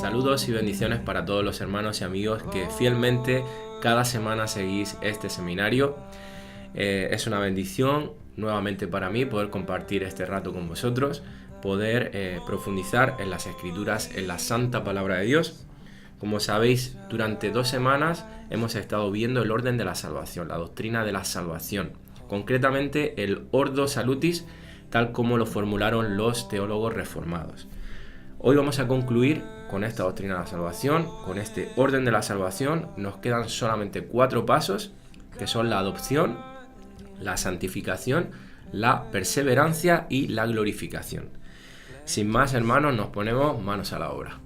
Saludos y bendiciones para todos los hermanos y amigos que fielmente cada semana seguís este seminario. Es una bendición nuevamente para mí poder compartir este rato con vosotros, poder profundizar en las Escrituras, en la santa palabra de Dios. Como sabéis, durante 2 semanas hemos estado viendo el orden de la salvación, la doctrina de la salvación, concretamente el Ordo Salutis, tal como lo formularon los teólogos reformados. Hoy vamos a concluir con esta doctrina de la salvación, con este orden de la salvación. Nos quedan solamente 4 pasos, que son la adopción, la santificación, la perseverancia y la glorificación. Sin más, hermanos, nos ponemos manos a la obra.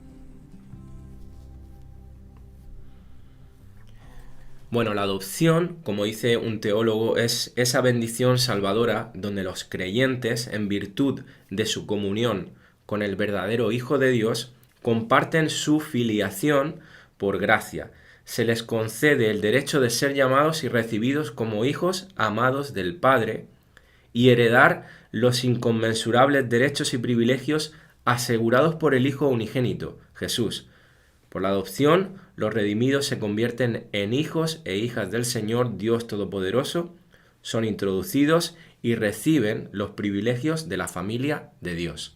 Bueno, la adopción, como dice un teólogo, es esa bendición salvadora donde los creyentes, en virtud de su comunión con el verdadero Hijo de Dios, comparten su filiación por gracia. Se les concede el derecho de ser llamados y recibidos como hijos amados del Padre y heredar los inconmensurables derechos y privilegios asegurados por el Hijo unigénito, Jesús. Por la adopción, los redimidos se convierten en hijos e hijas del Señor Dios Todopoderoso, son introducidos y reciben los privilegios de la familia de Dios.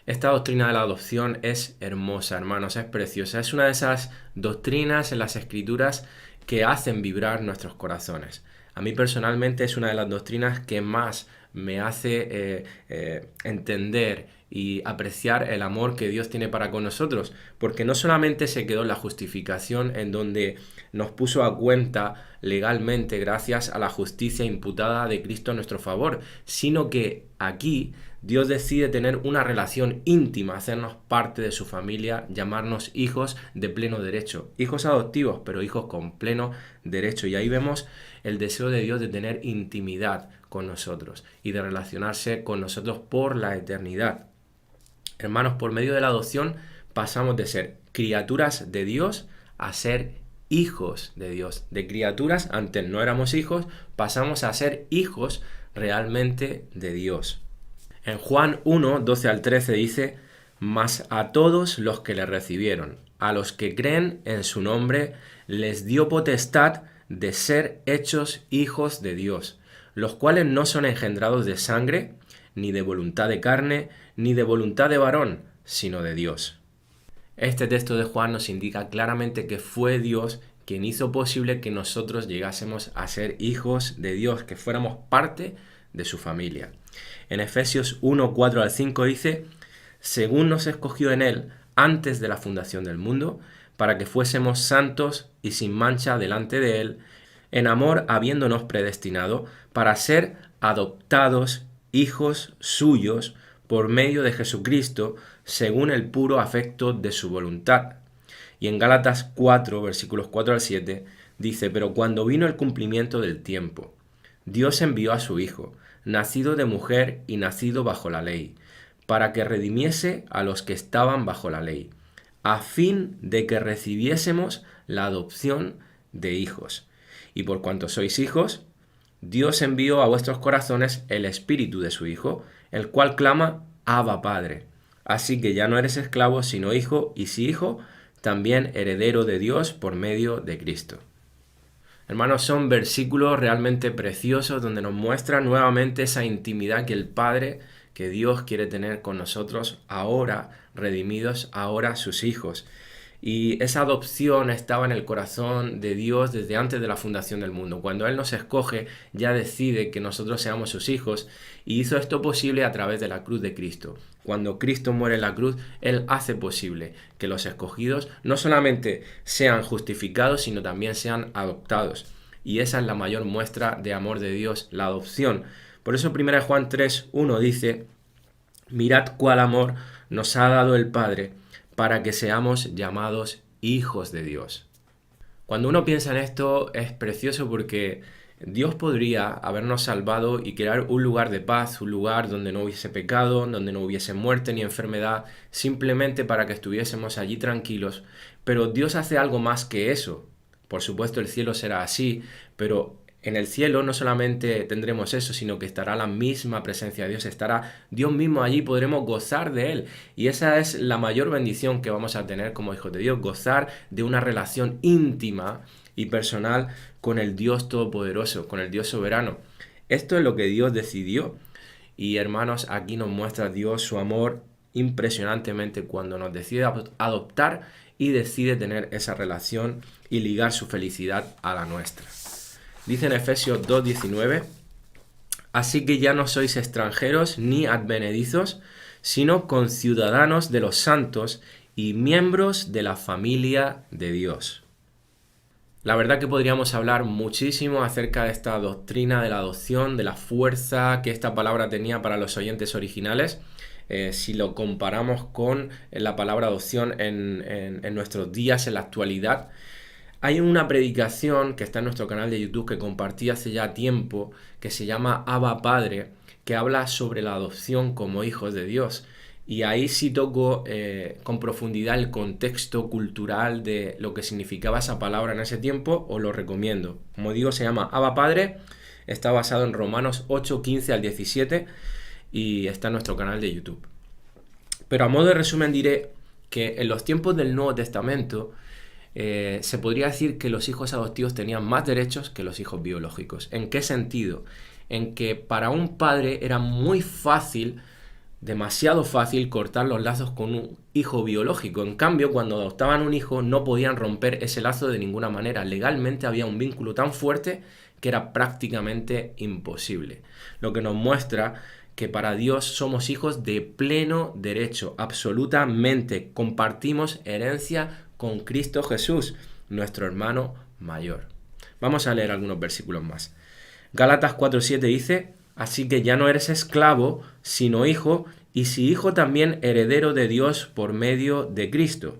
Esta doctrina de la adopción es hermosa, hermanos, es preciosa. Es una de esas doctrinas en las Escrituras que hacen vibrar nuestros corazones. A mí personalmente es una de las doctrinas que más me hace entender y apreciar el amor que Dios tiene para con nosotros, porque no solamente se quedó en la justificación en donde nos puso a cuenta legalmente gracias a la justicia imputada de Cristo a nuestro favor, sino que aquí Dios decide tener una relación íntima, hacernos parte de su familia, llamarnos hijos de pleno derecho, hijos adoptivos, pero hijos con pleno derecho. Y ahí vemos el deseo de Dios de tener intimidad con nosotros y de relacionarse con nosotros por la eternidad. Hermanos, por medio de la adopción pasamos de ser criaturas de Dios a ser hijos de Dios. De criaturas, antes no éramos hijos, pasamos a ser hijos realmente de Dios. En Juan 1, 12 al 13 dice: «Mas a todos los que le recibieron, a los que creen en su nombre, les dio potestad de ser hechos hijos de Dios, los cuales no son engendrados de sangre, ni de voluntad de carne, ni de voluntad de varón, sino de Dios». Este texto de Juan nos indica claramente que fue Dios quien hizo posible que nosotros llegásemos a ser hijos de Dios, que fuéramos parte de su familia. En Efesios 1, 4 al 5 dice: «Según nos escogió en él antes de la fundación del mundo, para que fuésemos santos y sin mancha delante de él, en amor habiéndonos predestinado para ser adoptados hijos suyos por medio de Jesucristo, según el puro afecto de su voluntad». Y en Gálatas 4, versículos 4 al 7, dice: «Pero cuando vino el cumplimiento del tiempo, Dios envió a su Hijo, nacido de mujer y nacido bajo la ley, para que redimiese a los que estaban bajo la ley, a fin de que recibiésemos la adopción de hijos. Y por cuanto sois hijos, Dios envió a vuestros corazones el Espíritu de su Hijo, el cual clama: Abba, Padre. Así que ya no eres esclavo, sino hijo, y si hijo, también heredero de Dios por medio de Cristo». Hermanos, son versículos realmente preciosos donde nos muestra nuevamente esa intimidad que el Padre, que Dios quiere tener con nosotros ahora, redimidos, ahora sus hijos. Y esa adopción estaba en el corazón de Dios desde antes de la fundación del mundo. Cuando Él nos escoge, ya decide que nosotros seamos sus hijos, y hizo esto posible a través de la cruz de Cristo. Cuando Cristo muere en la cruz, Él hace posible que los escogidos no solamente sean justificados, sino también sean adoptados. Y esa es la mayor muestra de amor de Dios, la adopción. Por eso 1 Juan 3, 1 dice: «Mirad cuál amor nos ha dado el Padre, para que seamos llamados hijos de Dios». Cuando uno piensa en esto es precioso, porque Dios podría habernos salvado y crear un lugar de paz, un lugar donde no hubiese pecado, donde no hubiese muerte ni enfermedad, simplemente para que estuviésemos allí tranquilos. Pero Dios hace algo más que eso. Por supuesto, el cielo será así, pero en el cielo no solamente tendremos eso, sino que estará la misma presencia de Dios, estará Dios mismo allí, podremos gozar de Él. Y esa es la mayor bendición que vamos a tener como hijos de Dios, gozar de una relación íntima y personal con el Dios Todopoderoso, con el Dios soberano. Esto es lo que Dios decidió. Y hermanos, aquí nos muestra Dios su amor impresionantemente cuando nos decide adoptar y decide tener esa relación y ligar su felicidad a la nuestra. Dice en Efesios 2:19, así que ya no sois extranjeros ni advenedizos, sino conciudadanos de los santos y miembros de la familia de Dios. La verdad que podríamos hablar muchísimo acerca de esta doctrina de la adopción, de la fuerza que esta palabra tenía para los oyentes originales, si lo comparamos con la palabra adopción en nuestros días, en la actualidad. Hay una predicación que está en nuestro canal de YouTube que compartí hace ya tiempo, que se llama Abba Padre, que habla sobre la adopción como hijos de Dios. Y ahí sí toco con profundidad el contexto cultural de lo que significaba esa palabra en ese tiempo, os lo recomiendo. Como digo, se llama Abba Padre, está basado en Romanos 8, 15 al 17 y está en nuestro canal de YouTube. Pero a modo de resumen diré que en los tiempos del Nuevo Testamento se podría decir que los hijos adoptivos tenían más derechos que los hijos biológicos. ¿En qué sentido? En que para un padre era muy fácil, demasiado fácil, cortar los lazos con un hijo biológico. En cambio, cuando adoptaban un hijo no podían romper ese lazo de ninguna manera. Legalmente había un vínculo tan fuerte que era prácticamente imposible. Lo que nos muestra que para Dios somos hijos de pleno derecho, absolutamente. Compartimos herencia con Cristo Jesús, nuestro hermano mayor. Vamos a leer algunos versículos más. Gálatas 4:7 dice, así que ya no eres esclavo, sino hijo, y si hijo también heredero de Dios por medio de Cristo.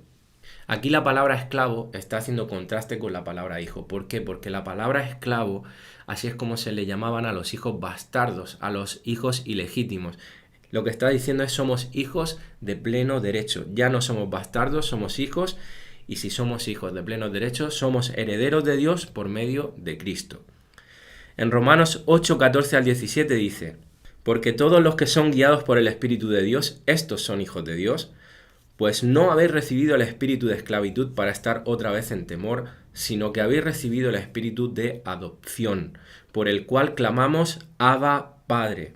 Aquí la palabra esclavo está haciendo contraste con la palabra hijo. ¿Por qué? Porque la palabra esclavo, así es como se le llamaban a los hijos bastardos, a los hijos ilegítimos. Lo que está diciendo es somos hijos de pleno derecho. Ya no somos bastardos, somos hijos. Y si somos hijos de pleno derecho, somos herederos de Dios por medio de Cristo. En Romanos 8, 14 al 17 dice, porque todos los que son guiados por el Espíritu de Dios, estos son hijos de Dios, pues no habéis recibido el espíritu de esclavitud para estar otra vez en temor, sino que habéis recibido el espíritu de adopción, por el cual clamamos Abba Padre.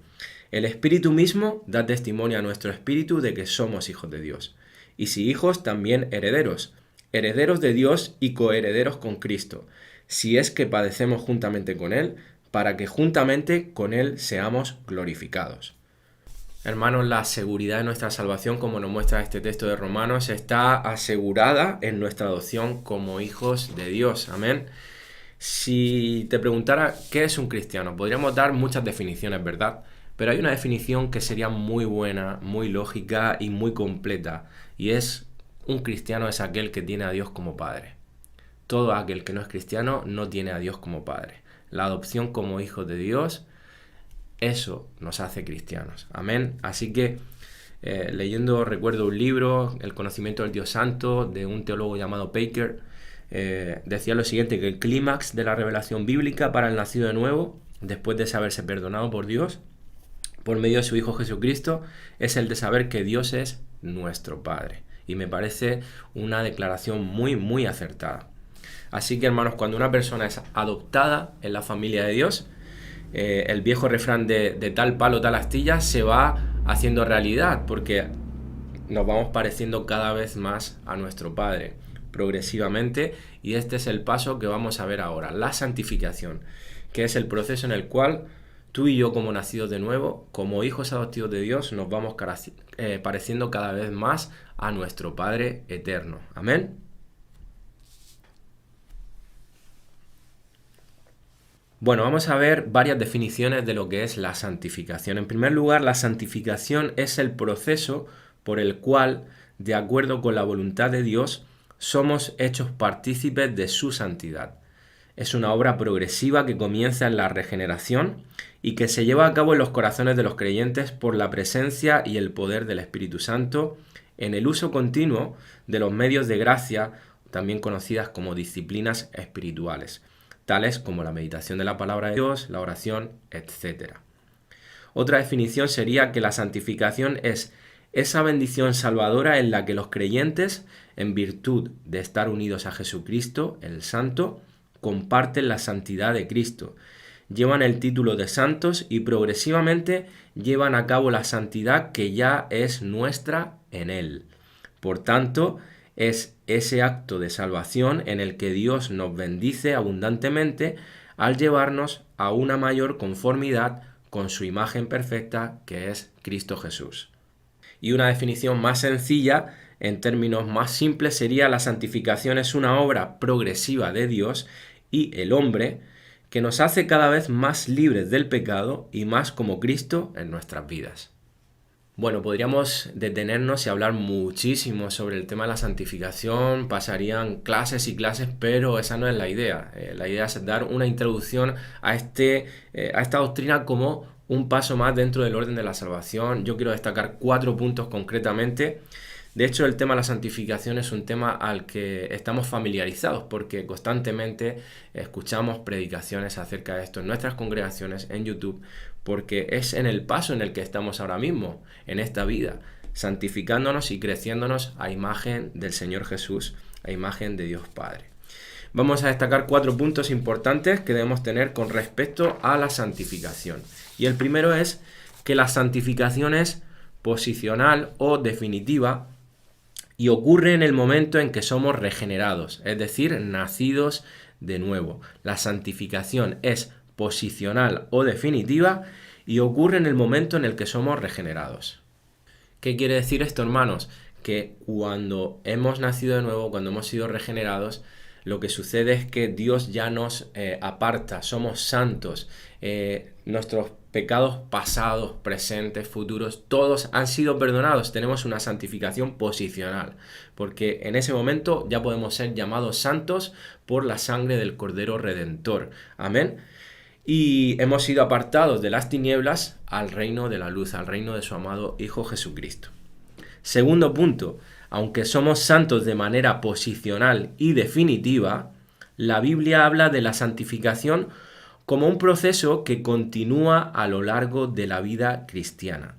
El Espíritu mismo da testimonio a nuestro espíritu de que somos hijos de Dios. Y si hijos, también herederos, herederos de Dios y coherederos con Cristo, si es que padecemos juntamente con Él, para que juntamente con Él seamos glorificados. Hermanos, la seguridad de nuestra salvación, como nos muestra este texto de Romanos, está asegurada en nuestra adopción como hijos de Dios. Amén. Si te preguntara qué es un cristiano, podríamos dar muchas definiciones, ¿verdad? Pero hay una definición que sería muy buena, muy lógica y muy completa. Y es, un cristiano es aquel que tiene a Dios como Padre. Todo aquel que no es cristiano no tiene a Dios como Padre. La adopción como hijos de Dios, eso nos hace cristianos. Amén. Así que leyendo, recuerdo un libro, El conocimiento del Dios Santo, de un teólogo llamado Baker, decía lo siguiente, que el clímax de la revelación bíblica para el nacido de nuevo, después de saberse perdonado por Dios, por medio de su Hijo Jesucristo, es el de saber que Dios es nuestro Padre. Y me parece una declaración muy, muy acertada. Así que, hermanos, cuando una persona es adoptada en la familia de Dios, el viejo refrán de tal palo, tal astilla, se va haciendo realidad, porque nos vamos pareciendo cada vez más a nuestro Padre, progresivamente, y este es el paso que vamos a ver ahora, la santificación, que es el proceso en el cual tú y yo, como nacidos de nuevo, como hijos adoptivos de Dios, nos vamos pareciendo cada vez más a nuestro Padre eterno. Amén. Bueno, vamos a ver varias definiciones de lo que es la santificación. En primer lugar, la santificación es el proceso por el cual, de acuerdo con la voluntad de Dios, somos hechos partícipes de su santidad. Es una obra progresiva que comienza en la regeneración y que se lleva a cabo en los corazones de los creyentes por la presencia y el poder del Espíritu Santo en el uso continuo de los medios de gracia, también conocidas como disciplinas espirituales. tales como la meditación de la palabra de Dios, la oración, etc. Otra definición sería que la santificación es esa bendición salvadora en la que los creyentes, en virtud de estar unidos a Jesucristo, el Santo, comparten la santidad de Cristo, llevan el título de santos y progresivamente llevan a cabo la santidad que ya es nuestra en Él. Por tanto, es ese acto de salvación en el que Dios nos bendice abundantemente al llevarnos a una mayor conformidad con su imagen perfecta, que es Cristo Jesús. Y una definición más sencilla, en términos más simples, sería: la santificación es una obra progresiva de Dios y el hombre que nos hace cada vez más libres del pecado y más como Cristo en nuestras vidas. Bueno, podríamos detenernos y hablar muchísimo sobre el tema de la santificación, pasarían clases y clases, pero esa no es la idea. La idea es dar una introducción a esta doctrina como un paso más dentro del orden de la salvación. Yo quiero destacar 4 puntos concretamente. De hecho, el tema de la santificación es un tema al que estamos familiarizados porque constantemente escuchamos predicaciones acerca de esto en nuestras congregaciones, en YouTube, porque es en el paso en el que estamos ahora mismo, en esta vida, santificándonos y creciéndonos a imagen del Señor Jesús, a imagen de Dios Padre. Vamos a destacar 4 puntos importantes que debemos tener con respecto a la santificación. Y el primero es que la santificación es posicional o definitiva y ocurre en el momento en que somos regenerados, es decir, nacidos de nuevo. La santificación es posicional o definitiva y ocurre en el momento en el que somos regenerados. ¿Qué quiere decir esto, hermanos? Que cuando hemos nacido de nuevo, cuando hemos sido regenerados, lo que sucede es que Dios ya nos aparta, somos santos, nuestros pecados pasados, presentes, futuros, todos han sido perdonados. Tenemos una santificación posicional, porque en ese momento ya podemos ser llamados santos por la sangre del Cordero Redentor. Amén. Y hemos sido apartados de las tinieblas al reino de la luz, al reino de su amado Hijo Jesucristo. Segundo punto, aunque somos santos de manera posicional y definitiva, la Biblia habla de la santificación como un proceso que continúa a lo largo de la vida cristiana.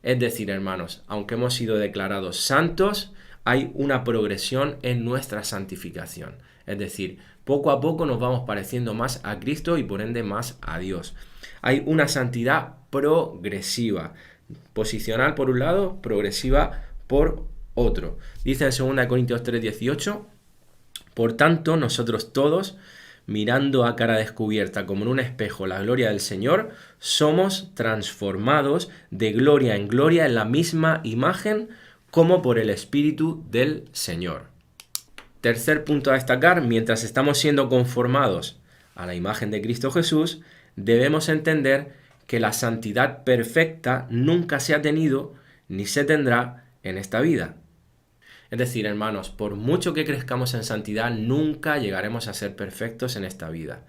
Es decir, hermanos, aunque hemos sido declarados santos, hay una progresión en nuestra santificación. Es decir, poco a poco nos vamos pareciendo más a Cristo y por ende más a Dios. Hay una santidad progresiva, posicional por un lado, progresiva por otro. Dice en 2 Corintios 3:18, por tanto, nosotros todos, mirando a cara descubierta como en un espejo la gloria del Señor, somos transformados de gloria en gloria en la misma imagen como por el Espíritu del Señor. Tercer punto a destacar, mientras estamos siendo conformados a la imagen de Cristo Jesús, debemos entender que la santidad perfecta nunca se ha tenido ni se tendrá en esta vida. Es decir, hermanos, por mucho que crezcamos en santidad, nunca llegaremos a ser perfectos en esta vida.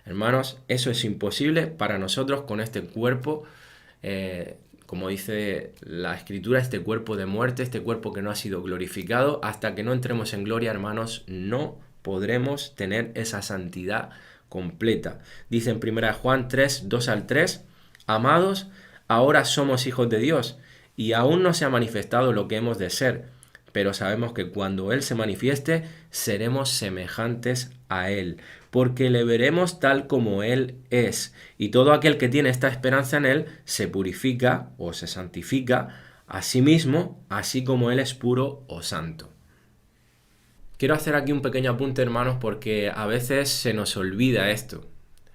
Hermanos, eso es imposible para nosotros con este cuerpo, como dice la Escritura, este cuerpo de muerte, este cuerpo que no ha sido glorificado. Hasta que no entremos en gloria, hermanos, no podremos tener esa santidad completa. Dice en 1 Juan 3, 2-3, amados, ahora somos hijos de Dios y aún no se ha manifestado lo que hemos de ser, pero sabemos que cuando Él se manifieste, seremos semejantes a Él, porque le veremos tal como Él es. Y todo aquel que tiene esta esperanza en Él se purifica o se santifica a sí mismo, así como Él es puro o santo. Quiero hacer aquí un pequeño apunte, hermanos, porque a veces se nos olvida esto.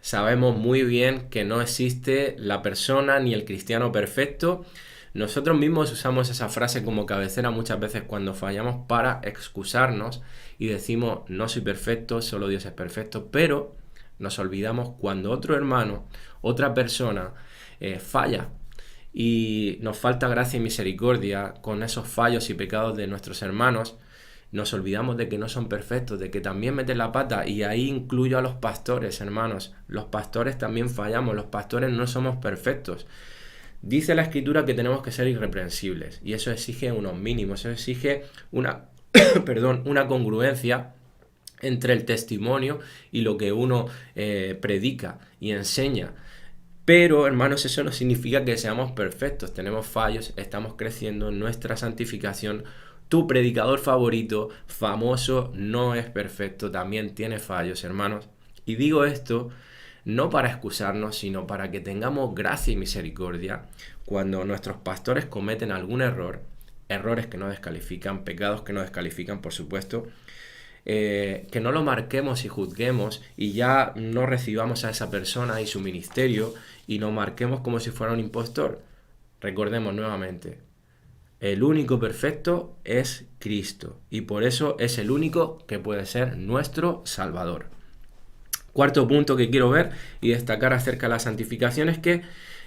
Sabemos muy bien que no existe la persona ni el cristiano perfecto. Nosotros mismos usamos esa frase como cabecera muchas veces cuando fallamos para excusarnos y decimos no soy perfecto, solo Dios es perfecto, pero nos olvidamos cuando otro hermano, otra persona falla y nos falta gracia y misericordia con esos fallos y pecados de nuestros hermanos. Nos olvidamos de que no son perfectos, de que también meten la pata, y ahí incluyo a los pastores, hermanos. Los pastores también fallamos, los pastores no somos perfectos. Dice la Escritura que tenemos que ser irreprensibles y eso exige unos mínimos, eso exige una congruencia entre el testimonio y lo que uno predica y enseña. Pero, hermanos, eso no significa que seamos perfectos. Tenemos fallos, estamos creciendo en nuestra santificación. Tu predicador favorito, famoso, no es perfecto, también tiene fallos, hermanos. Y digo esto no para excusarnos, sino para que tengamos gracia y misericordia cuando nuestros pastores cometen algún error, errores que no descalifican, pecados que no descalifican, por supuesto, que no lo marquemos y juzguemos y ya no recibamos a esa persona y su ministerio y lo marquemos como si fuera un impostor. Recordemos nuevamente, el único perfecto es Cristo y por eso es el único que puede ser nuestro Salvador. Cuarto punto que quiero ver y destacar acerca de la santificación es que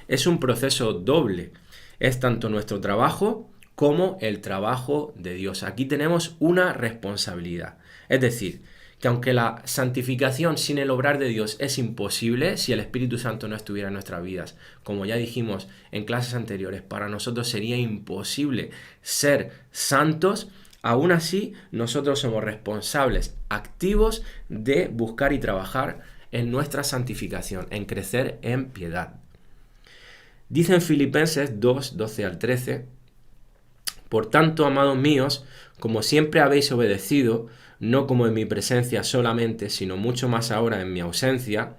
es un proceso doble. Es tanto nuestro trabajo como el trabajo de Dios. Aquí tenemos una responsabilidad. Es decir, que aunque la santificación sin el obrar de Dios es imposible, si el Espíritu Santo no estuviera en nuestras vidas, como ya dijimos en clases anteriores, para nosotros sería imposible ser santos. Aún así, nosotros somos responsables, activos de buscar y trabajar en nuestra santificación, en crecer en piedad. Dice en Filipenses 2, 12 al 13, por tanto, amados míos, como siempre habéis obedecido, no como en mi presencia solamente, sino mucho más ahora en mi ausencia,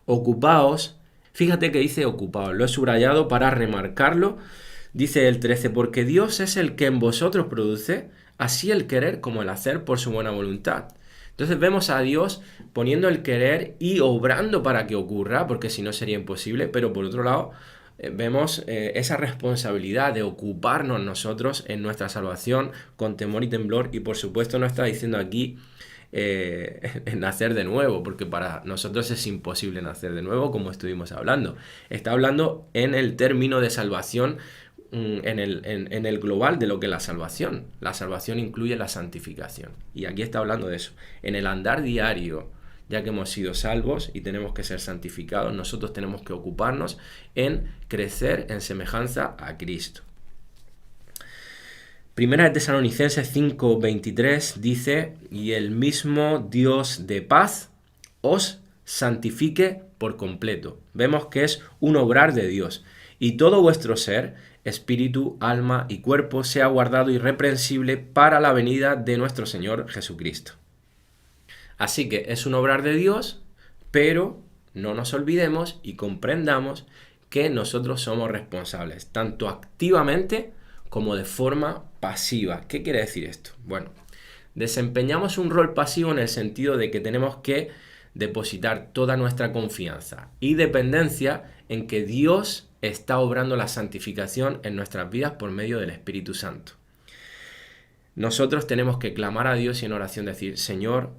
ocupaos, fíjate que dice ocupaos, lo he subrayado para remarcarlo, dice el 13, porque Dios es el que en vosotros produce, así el querer como el hacer por su buena voluntad. Entonces vemos a Dios poniendo el querer y obrando para que ocurra, porque si no sería imposible, pero por otro lado vemos esa responsabilidad de ocuparnos nosotros en nuestra salvación con temor y temblor y por supuesto no está diciendo aquí nacer de nuevo, porque para nosotros es imposible nacer de nuevo como estuvimos hablando. Está hablando en el término de salvación, en el global de lo que es la salvación. La salvación incluye la santificación. Y aquí está hablando de eso. En el andar diario, ya que hemos sido salvos y tenemos que ser santificados, nosotros tenemos que ocuparnos en crecer en semejanza a Cristo. Primera de Tesalonicenses 5:23 dice, y el mismo Dios de paz os santifique por completo. Vemos que es un obrar de Dios. Y todo vuestro ser, espíritu, alma y cuerpo, sea guardado irreprensible para la venida de nuestro Señor Jesucristo. Así que es un obrar de Dios, pero no nos olvidemos y comprendamos que nosotros somos responsables, tanto activamente como de forma pasiva. ¿Qué quiere decir esto? Bueno, desempeñamos un rol pasivo en el sentido de que tenemos que depositar toda nuestra confianza y dependencia en que Dios está obrando la santificación en nuestras vidas por medio del Espíritu Santo. Nosotros tenemos que clamar a Dios y en oración decir, Señor,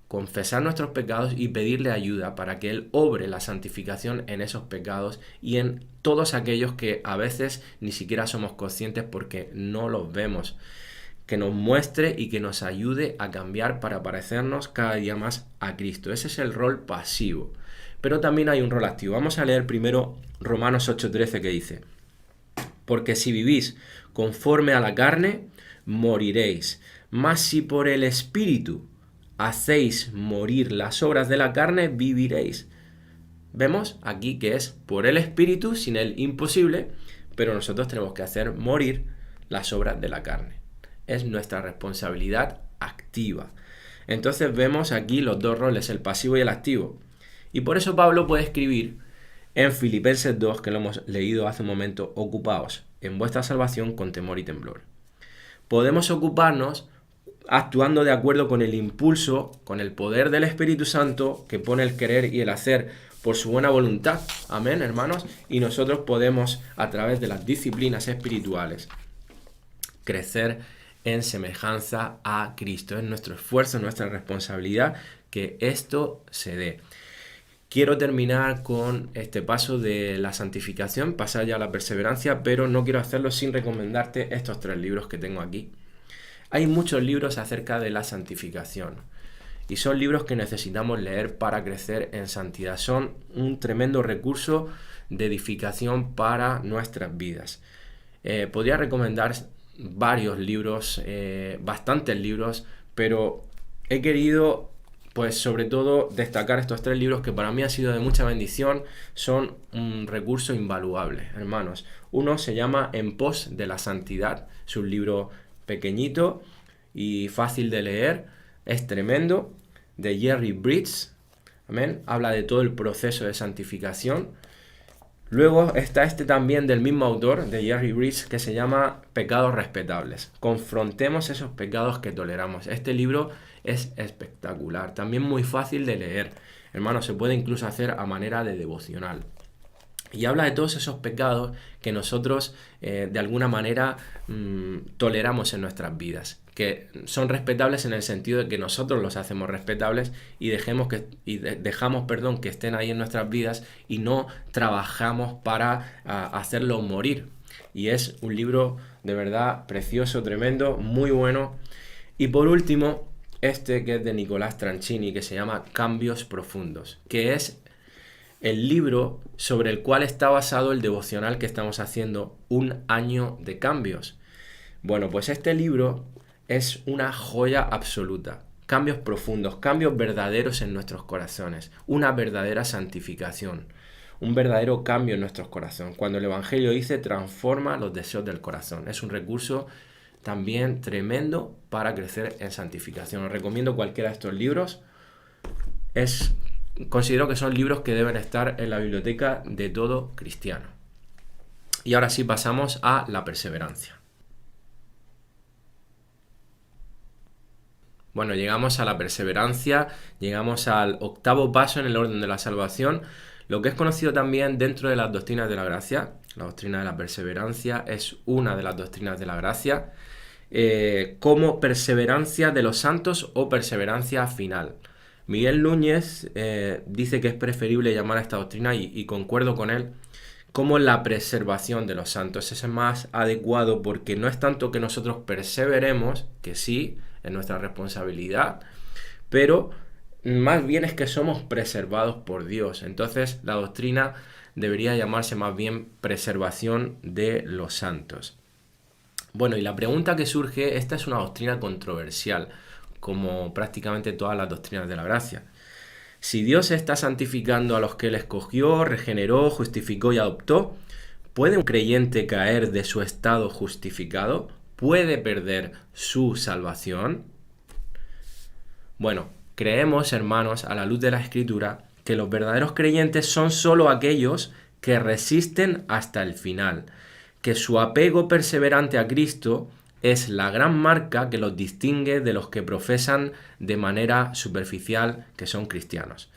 confesar nuestros pecados y pedirle ayuda para que Él obre la santificación en esos pecados y en todos aquellos que a veces ni siquiera somos conscientes porque no los vemos. Que nos muestre y que nos ayude a cambiar para parecernos cada día más a Cristo. Ese es el rol pasivo. Pero también hay un rol activo. Vamos a leer primero Romanos 8:13 que dice, porque si vivís conforme a la carne, moriréis. Mas si por el Espíritu hacéis morir las obras de la carne, viviréis. Vemos aquí que es por el Espíritu, sin el imposible, pero nosotros tenemos que hacer morir las obras de la carne. Es nuestra responsabilidad activa. Entonces vemos aquí los dos roles, el pasivo y el activo. Y por eso Pablo puede escribir en Filipenses 2, que lo hemos leído hace un momento, ocupaos en vuestra salvación con temor y temblor. Podemos ocuparnos actuando de acuerdo con el impulso, con el poder del Espíritu Santo que pone el querer y el hacer por su buena voluntad. Amén, hermanos. Y nosotros podemos, a través de las disciplinas espirituales, crecer en semejanza a Cristo. Es nuestro esfuerzo, nuestra responsabilidad que esto se dé. Quiero terminar con este paso de la santificación, pasar ya a la perseverancia, pero no quiero hacerlo sin recomendarte estos 3 libros que tengo aquí. Hay muchos libros acerca de la santificación y son libros que necesitamos leer para crecer en santidad. Son un tremendo recurso de edificación para nuestras vidas. Podría recomendar varios libros, bastantes libros, pero he querido, pues sobre todo, destacar estos 3 libros que para mí han sido de mucha bendición, son un recurso invaluable, hermanos. Uno se llama En pos de la santidad, es un libro pequeñito y fácil de leer, es tremendo, de Jerry Bridges, amén, habla de todo el proceso de santificación. Luego está este también del mismo autor, de Jerry Bridges, que se llama Pecados respetables. Confrontemos esos pecados que toleramos. Este libro es espectacular, también muy fácil de leer. Hermano, se puede incluso hacer a manera de devocional. Y habla de todos esos pecados que nosotros de alguna manera toleramos en nuestras vidas, que son respetables en el sentido de que nosotros los hacemos respetables y dejamos que estén ahí en nuestras vidas y no trabajamos para hacerlos morir. Y es un libro de verdad precioso, tremendo, muy bueno. Y por último, este que es de Nicolás Tranchini, que se llama Cambios Profundos, que es el libro sobre el cual está basado el devocional que estamos haciendo, Un año de cambios. Bueno, pues este libro es una joya absoluta. Cambios profundos, cambios verdaderos en nuestros corazones, una verdadera santificación, un verdadero cambio en nuestros corazones. Cuando el Evangelio dice transforma los deseos del corazón. Es un recurso también tremendo para crecer en santificación. Os recomiendo cualquiera de estos libros. Considero que son libros que deben estar en la biblioteca de todo cristiano. Y ahora sí pasamos a la perseverancia. Bueno, llegamos a la perseverancia, llegamos al 8º paso en el orden de la salvación, lo que es conocido también dentro de las doctrinas de la gracia. La doctrina de la perseverancia es una de las doctrinas de la gracia, como perseverancia de los santos o perseverancia final. Miguel Núñez dice que es preferible llamar a esta doctrina, y concuerdo con él, como la preservación de los santos. Ese es más adecuado porque no es tanto que nosotros perseveremos, que sí, es nuestra responsabilidad, pero más bien es que somos preservados por Dios. Entonces la doctrina debería llamarse más bien preservación de los santos. Bueno, y la pregunta que surge, esta es una doctrina controversial, como prácticamente todas las doctrinas de la gracia. Si Dios está santificando a los que Él escogió, regeneró, justificó y adoptó, ¿puede un creyente caer de su estado justificado? ¿Puede perder su salvación? Bueno, creemos, hermanos, a la luz de la Escritura, que los verdaderos creyentes son solo aquellos que resisten hasta el final, que su apego perseverante a Cristo es la gran marca que los distingue de los que profesan de manera superficial que son cristianos.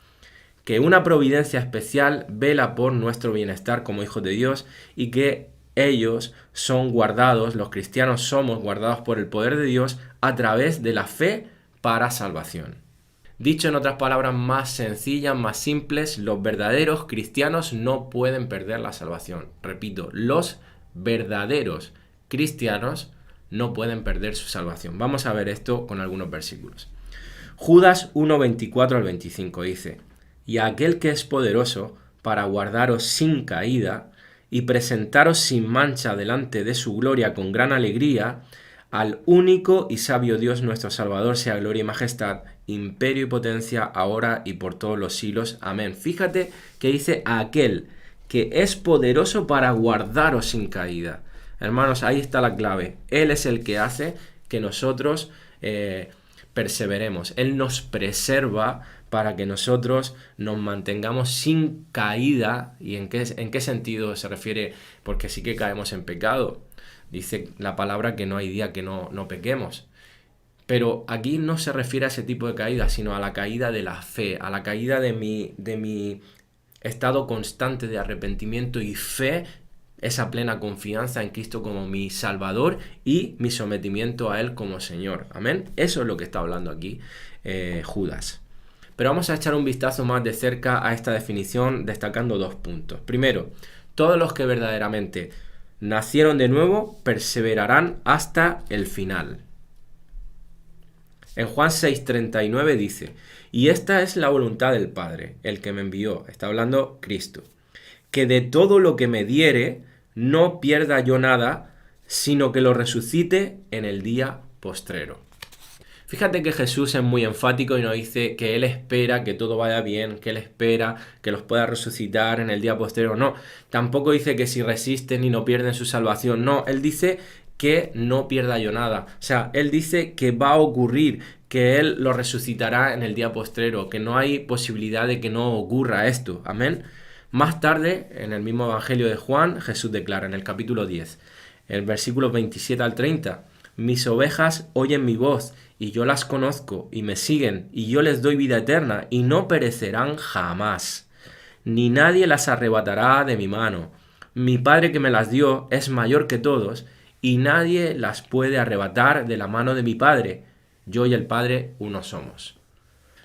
Que una providencia especial vela por nuestro bienestar como hijos de Dios y que ellos son guardados, los cristianos somos guardados por el poder de Dios a través de la fe para salvación. Dicho en otras palabras más sencillas, más simples, los verdaderos cristianos no pueden perder la salvación. Repito, los verdaderos cristianos no pueden perder su salvación. Vamos a ver esto con algunos versículos. Judas 1:24 al 25 dice: y a aquel que es poderoso para guardaros sin caída y presentaros sin mancha delante de su gloria con gran alegría, al único y sabio Dios nuestro Salvador sea gloria y majestad, imperio y potencia, ahora y por todos los siglos. Amén. Fíjate que dice a aquel que es poderoso para guardaros sin caída. Hermanos, ahí está la clave. Él es el que hace que nosotros perseveremos. Él nos preserva para que nosotros nos mantengamos sin caída. ¿Y en qué sentido se refiere? Porque sí que caemos en pecado. Dice la palabra que no hay día que no pequemos. Pero aquí no se refiere a ese tipo de caída, sino a la caída de la fe, a la caída de mi estado constante de arrepentimiento y fe, esa plena confianza en Cristo como mi Salvador y mi sometimiento a Él como Señor. Amén. Eso es lo que está hablando aquí Judas. Pero vamos a echar un vistazo más de cerca a esta definición, destacando 2 puntos. Primero, todos los que verdaderamente nacieron de nuevo perseverarán hasta el final. En Juan 6:39 dice: y esta es la voluntad del Padre, el que me envió, está hablando Cristo, que de todo lo que me diere no pierda yo nada, sino que lo resucite en el día postrero. Fíjate que Jesús es muy enfático y nos dice que Él espera que todo vaya bien, que Él espera que los pueda resucitar en el día posterior. No, tampoco dice que si resisten y no pierden su salvación. No, Él dice que no pierda yo nada. O sea, Él dice que va a ocurrir, que Él lo resucitará en el día postrero, que no hay posibilidad de que no ocurra esto. Amén. Más tarde, en el mismo Evangelio de Juan, Jesús declara en el capítulo 10, el versículo 27 al 30, mis ovejas oyen mi voz, y yo las conozco, y me siguen, y yo les doy vida eterna, y no perecerán jamás, ni nadie las arrebatará de mi mano. Mi Padre que me las dio es mayor que todos, y nadie las puede arrebatar de la mano de mi Padre. Yo y el Padre uno somos.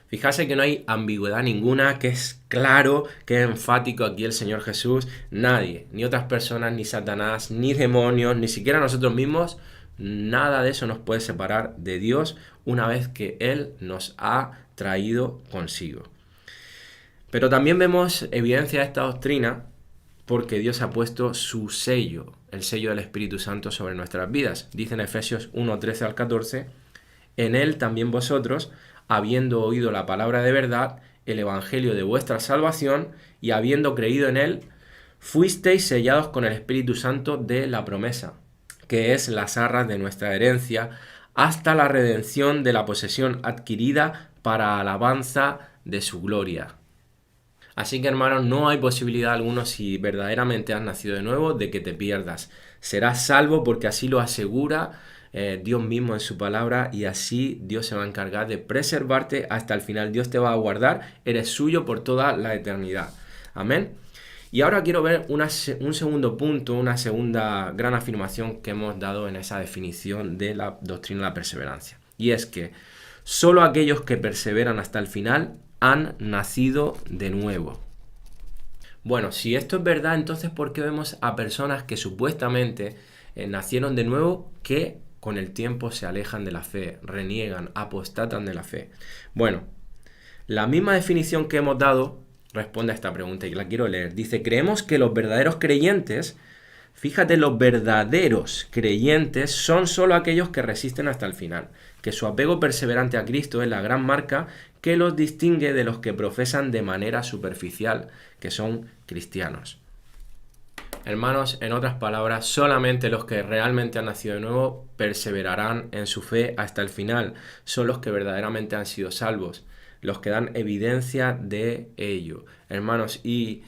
Fíjase que no hay ambigüedad ninguna, que es claro, que es enfático aquí el Señor Jesús. Nadie, ni otras personas, ni Satanás, ni demonios, ni siquiera nosotros mismos, nada de eso nos puede separar de Dios una vez que Él nos ha traído consigo. Pero también vemos evidencia de esta doctrina porque Dios ha puesto su sello, el sello del Espíritu Santo sobre nuestras vidas. Dice en Efesios 1, 13 al 14, en Él también vosotros, habiendo oído la palabra de verdad, el evangelio de vuestra salvación, y habiendo creído en Él, fuisteis sellados con el Espíritu Santo de la promesa, que es las arras de nuestra herencia, hasta la redención de la posesión adquirida para alabanza de su gloria. Así que, hermanos, no hay posibilidad alguna, si verdaderamente has nacido de nuevo, de que te pierdas. Serás salvo porque así lo asegura Dios mismo en su palabra, y así Dios se va a encargar de preservarte hasta el final. Dios te va a guardar, eres suyo por toda la eternidad. Amén. Y ahora quiero ver un segundo punto, una segunda gran afirmación que hemos dado en esa definición de la doctrina de la perseverancia. Y es que solo aquellos que perseveran hasta el final han nacido de nuevo. Bueno, si esto es verdad, entonces ¿por qué vemos a personas que supuestamente nacieron de nuevo que con el tiempo se alejan de la fe, reniegan, apostatan de la fe? Bueno, la misma definición que hemos dado responde a esta pregunta y la quiero leer. Dice, creemos que los verdaderos creyentes, fíjate, los verdaderos creyentes son solo aquellos que resisten hasta el final, que su apego perseverante a Cristo es la gran marca que los distingue de los que profesan de manera superficial, que son cristianos. Hermanos, en otras palabras, solamente los que realmente han nacido de nuevo perseverarán en su fe hasta el final. Son los que verdaderamente han sido salvos, los que dan evidencia de ello. Hermanos, y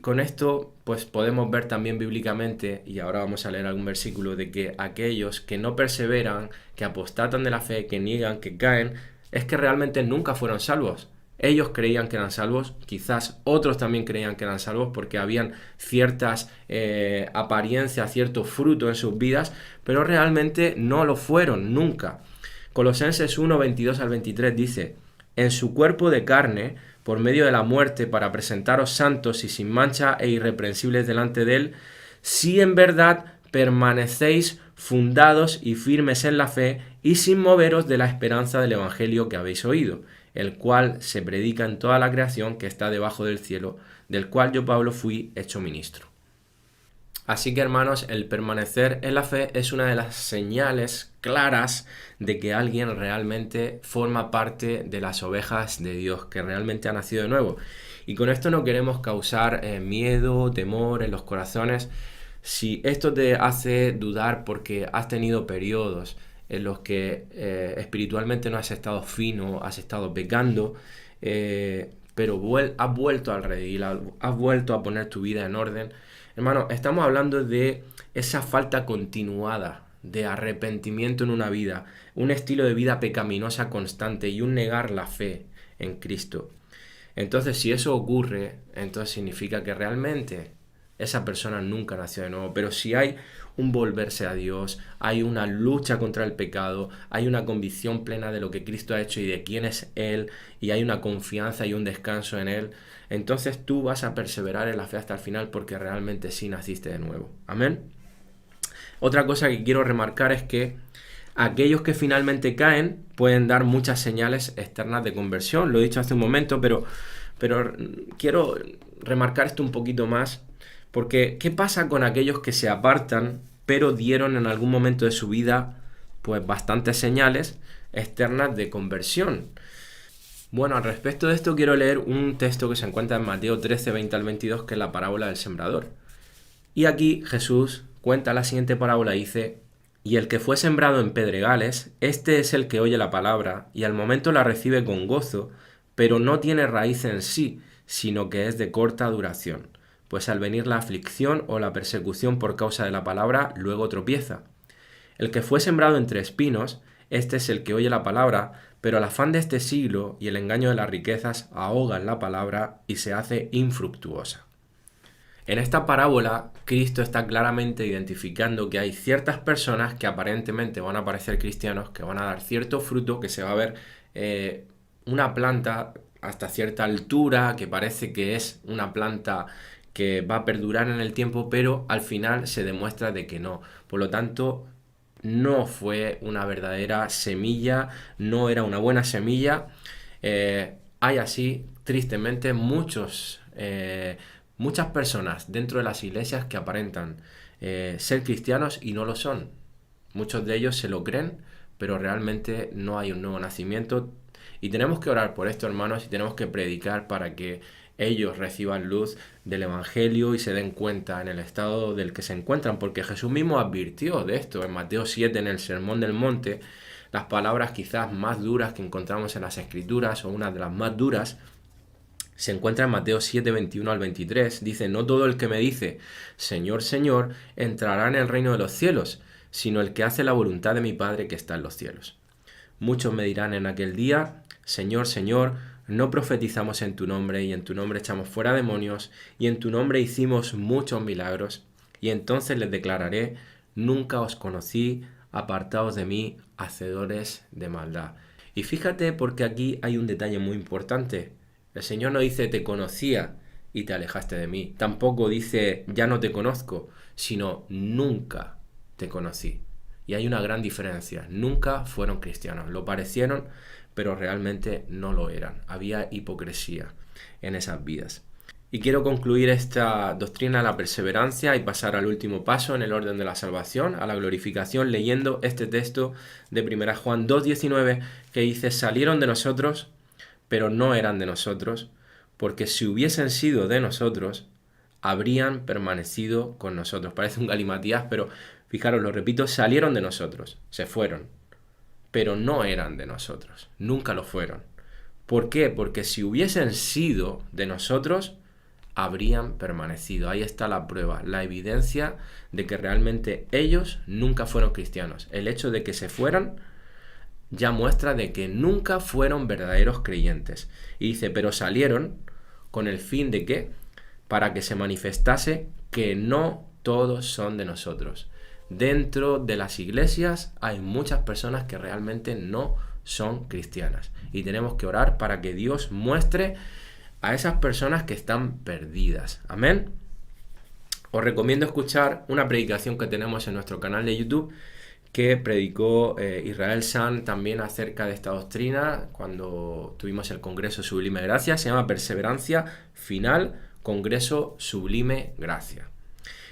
con esto pues podemos ver también bíblicamente, y ahora vamos a leer algún versículo, de que aquellos que no perseveran, que apostatan de la fe, que niegan, que caen, es que realmente nunca fueron salvos. Ellos creían que eran salvos, quizás otros también creían que eran salvos porque habían ciertas apariencias, cierto fruto en sus vidas, pero realmente no lo fueron nunca. Colosenses 1, 22 al 23 dice, en su cuerpo de carne, por medio de la muerte, para presentaros santos y sin mancha e irreprensibles delante de Él, si en verdad permanecéis fundados y firmes en la fe y sin moveros de la esperanza del Evangelio que habéis oído, el cual se predica en toda la creación que está debajo del cielo, del cual yo, Pablo, fui hecho ministro. Así que, hermanos, el permanecer en la fe es una de las señales claras de que alguien realmente forma parte de las ovejas de Dios, que realmente ha nacido de nuevo. Y con esto no queremos causar miedo, temor en los corazones. Si esto te hace dudar porque has tenido periodos en los que espiritualmente no has estado fino, has estado pecando, pero has vuelto al redil, has vuelto a poner tu vida en orden. Hermano, estamos hablando de esa falta continuada de arrepentimiento en una vida, un estilo de vida pecaminosa constante y un negar la fe en Cristo. Entonces, si eso ocurre, entonces significa que realmente esa persona nunca nació de nuevo. Pero si hay un volverse a Dios, hay una lucha contra el pecado, hay una convicción plena de lo que Cristo ha hecho y de quién es Él, y hay una confianza y un descanso en Él, entonces tú vas a perseverar en la fe hasta el final porque realmente sí naciste de nuevo. Amén. Otra cosa que quiero remarcar es que aquellos que finalmente caen pueden dar muchas señales externas de conversión. Lo he dicho hace un momento, pero quiero remarcar esto un poquito más. Porque, ¿qué pasa con aquellos que se apartan, pero dieron en algún momento de su vida pues bastantes señales? externas de conversión. Bueno, al respecto de esto quiero leer un texto que se encuentra en Mateo 13, 20 al 22, que es la parábola del sembrador. Y aquí Jesús cuenta la siguiente parábola y dice: y el que fue sembrado en pedregales, este es el que oye la palabra y al momento la recibe con gozo, pero no tiene raíz en sí, sino que es de corta duración, pues al venir la aflicción o la persecución por causa de la palabra, luego tropieza. El que fue sembrado entre espinos, este es el que oye la palabra, pero el afán de este siglo y el engaño de las riquezas ahogan la palabra y se hace infructuosa. En esta parábola, Cristo está claramente identificando que hay ciertas personas que aparentemente van a parecer cristianos, que van a dar cierto fruto, que se va a ver una planta hasta cierta altura, que parece que es una planta que va a perdurar en el tiempo, pero al final se demuestra de que no. Por lo tanto, no fue una verdadera semilla, no era una buena semilla. Hay así, tristemente, muchas personas dentro de las iglesias que aparentan ser cristianos y no lo son. Muchos de ellos se lo creen, pero realmente no hay un nuevo nacimiento. Y tenemos que orar por esto, hermanos, y tenemos que predicar para que ellos reciban luz del Evangelio y se den cuenta en el estado del que se encuentran, porque Jesús mismo advirtió de esto en Mateo 7, en el Sermón del Monte. Las palabras quizás más duras que encontramos en las Escrituras, o una de las más duras, se encuentra en Mateo 7, 21 al 23. Dice: no todo el que me dice, Señor, Señor, entrará en el reino de los cielos, sino el que hace la voluntad de mi Padre que está en los cielos. Muchos me dirán en aquel día: Señor, Señor, no profetizamos en tu nombre, y en tu nombre echamos fuera demonios, y en tu nombre hicimos muchos milagros. Y entonces les declararé: nunca os conocí, apartaos de mí, hacedores de maldad. Y fíjate, porque aquí hay un detalle muy importante. El Señor no dice: te conocía y te alejaste de mí. Tampoco dice: ya no te conozco, sino nunca te conocí. Y hay una gran diferencia. Nunca fueron cristianos. Lo parecieron, pero realmente no lo eran. Había hipocresía en esas vidas. Y quiero concluir esta doctrina de la perseverancia y pasar al último paso en el orden de la salvación, a la glorificación, leyendo este texto de 1 Juan 2:19, que dice: salieron de nosotros, pero no eran de nosotros, porque si hubiesen sido de nosotros, habrían permanecido con nosotros. Parece un galimatías, pero fijaros, lo repito: salieron de nosotros, se fueron, pero no eran de nosotros, nunca lo fueron. ¿Por qué? Porque si hubiesen sido de nosotros, habrían permanecido. Ahí está la prueba, la evidencia de que realmente ellos nunca fueron cristianos. El hecho de que se fueran ya muestra de que nunca fueron verdaderos creyentes. Y dice: pero salieron con el fin de ¿qué? Para que se manifestase que no todos son de nosotros. Dentro de las iglesias hay muchas personas que realmente no son cristianas. Y tenemos que orar para que Dios muestre a esas personas que están perdidas. Amén. Os recomiendo escuchar una predicación que tenemos en nuestro canal de YouTube, que predicó Israel San también acerca de esta doctrina cuando tuvimos el Congreso Sublime Gracia. Se llama Perseverancia Final, Congreso Sublime Gracia.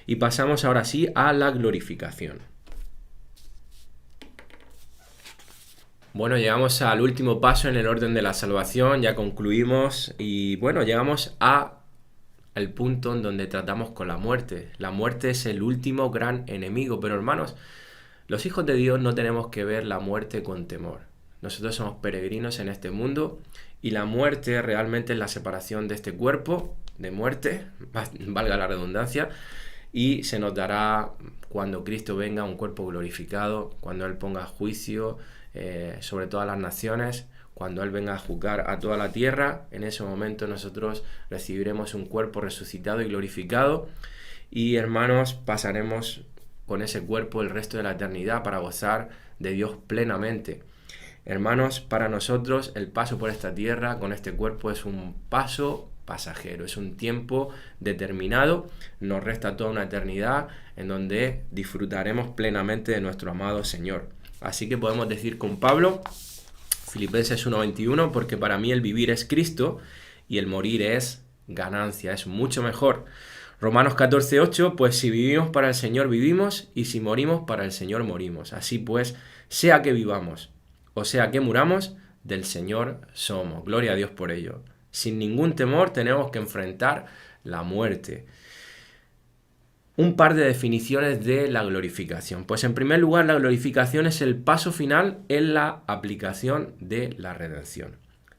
Y pasamos ahora sí a la glorificación. Bueno, llegamos al último paso en el orden de la salvación, ya concluimos y bueno, llegamos al punto en donde tratamos con la muerte. La muerte es el último gran enemigo, pero hermanos, los hijos de Dios no tenemos que ver la muerte con temor. Nosotros somos peregrinos en este mundo y la muerte realmente es la separación de este cuerpo de muerte, valga la redundancia, y se nos dará cuando Cristo venga un cuerpo glorificado, cuando Él ponga juicio sobre todas las naciones, cuando Él venga a juzgar a toda la tierra. En ese momento nosotros recibiremos un cuerpo resucitado y glorificado y, hermanos, pasaremos con ese cuerpo el resto de la eternidad para gozar de Dios plenamente. Hermanos, para nosotros el paso por esta tierra con este cuerpo es un paso pasajero, es un tiempo determinado, nos resta toda una eternidad en donde disfrutaremos plenamente de nuestro amado Señor. Así que podemos decir con Pablo, Filipenses 1:21, porque para mí el vivir es Cristo y el morir es ganancia, es mucho mejor. Romanos 14:8, pues si vivimos para el Señor vivimos, y si morimos para el Señor morimos. Así pues, sea que vivamos o sea que muramos, del Señor somos. Gloria a Dios por ello. Sin ningún temor tenemos que enfrentar la muerte. Un par de definiciones de la glorificación. Pues en primer lugar, la glorificación es el paso final en la aplicación de la redención.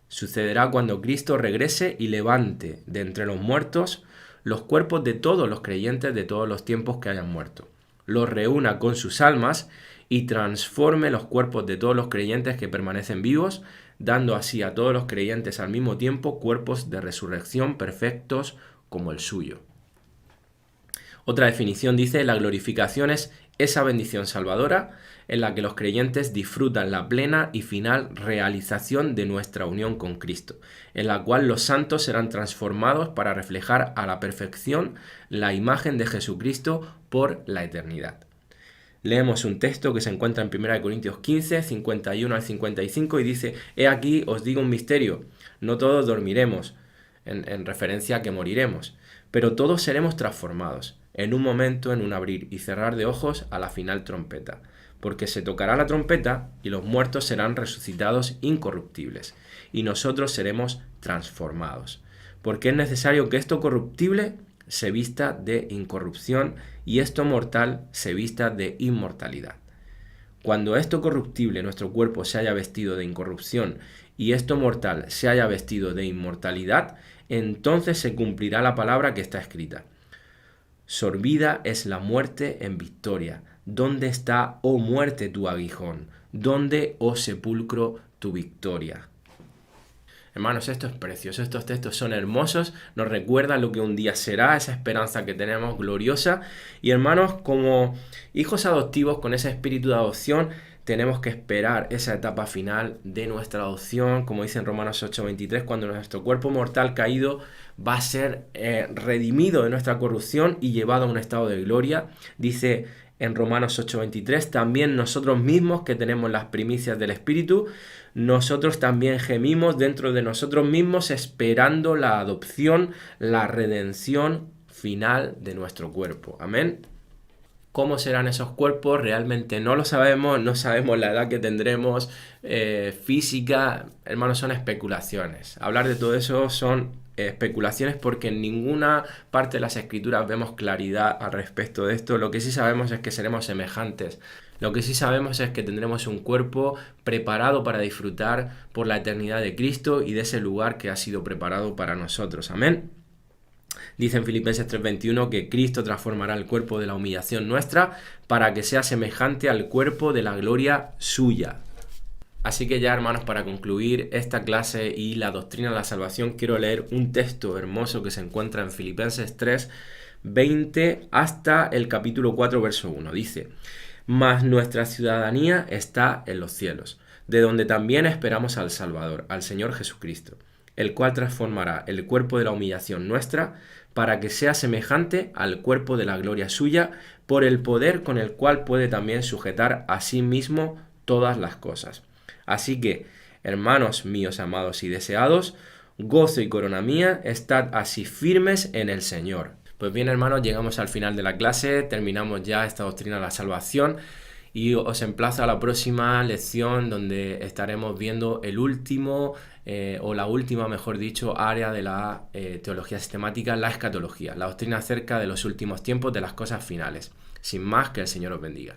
Sucederá cuando Cristo regrese y levante de entre los muertos los cuerpos de todos los creyentes de todos los tiempos que hayan muerto. Los reúna con sus almas y transforme los cuerpos de todos los creyentes que permanecen vivos, dando así a todos los creyentes al mismo tiempo cuerpos de resurrección perfectos como el suyo. Otra definición dice: la glorificación es esa bendición salvadora en la que los creyentes disfrutan la plena y final realización de nuestra unión con Cristo, en la cual los santos serán transformados para reflejar a la perfección la imagen de Jesucristo por la eternidad. Leemos un texto que se encuentra en 1 Corintios 15, 51 al 55 y dice: He aquí os digo un misterio, no todos dormiremos, en referencia a que moriremos, pero todos seremos transformados, en un momento, en un abrir y cerrar de ojos, a la final trompeta. Porque se tocará la trompeta y los muertos serán resucitados incorruptibles, y nosotros seremos transformados. Porque es necesario que esto corruptible se vista de incorrupción y esto mortal se vista de inmortalidad. Cuando esto corruptible, nuestro cuerpo, se haya vestido de incorrupción y esto mortal se haya vestido de inmortalidad, entonces se cumplirá la palabra que está escrita: sorbida es la muerte en victoria. ¿Dónde está, oh muerte, tu aguijón? ¿Dónde, oh sepulcro, tu victoria? Hermanos, esto es precioso, estos textos son hermosos, nos recuerdan lo que un día será, esa esperanza que tenemos gloriosa. Y hermanos, como hijos adoptivos con ese espíritu de adopción, tenemos que esperar esa etapa final de nuestra adopción, como dice en Romanos 8:23, cuando nuestro cuerpo mortal caído va a ser redimido de nuestra corrupción y llevado a un estado de gloria. Dice en Romanos 8:23, también nosotros mismos que tenemos las primicias del Espíritu, nosotros también gemimos dentro de nosotros mismos esperando la adopción, la redención final de nuestro cuerpo. Amén. ¿Cómo serán esos cuerpos? Realmente no lo sabemos, no sabemos la edad que tendremos, física. Hermanos, son especulaciones. Hablar de todo eso son especulaciones porque en ninguna parte de las Escrituras vemos claridad al respecto de esto. Lo que sí sabemos es que seremos semejantes. Lo que sí sabemos es que tendremos un cuerpo preparado para disfrutar por la eternidad de Cristo y de ese lugar que ha sido preparado para nosotros. Amén. Dice en Filipenses 3:21 que Cristo transformará el cuerpo de la humillación nuestra para que sea semejante al cuerpo de la gloria suya. Así que ya, hermanos, para concluir esta clase y la doctrina de la salvación, quiero leer un texto hermoso que se encuentra en Filipenses 3:20 hasta el capítulo 4, verso 1. Dice: mas nuestra ciudadanía está en los cielos, de donde también esperamos al Salvador, al Señor Jesucristo, el cual transformará el cuerpo de la humillación nuestra para que sea semejante al cuerpo de la gloria suya, por el poder con el cual puede también sujetar a sí mismo todas las cosas. Así que, hermanos míos amados y deseados, gozo y corona mía, estad así firmes en el Señor. Pues bien, hermanos, llegamos al final de la clase, terminamos ya esta doctrina de la salvación. Y os emplazo a la próxima lección donde estaremos viendo el último, o la última, mejor dicho, área de la teología sistemática, la escatología, la doctrina acerca de los últimos tiempos, de las cosas finales. Sin más, que el Señor os bendiga.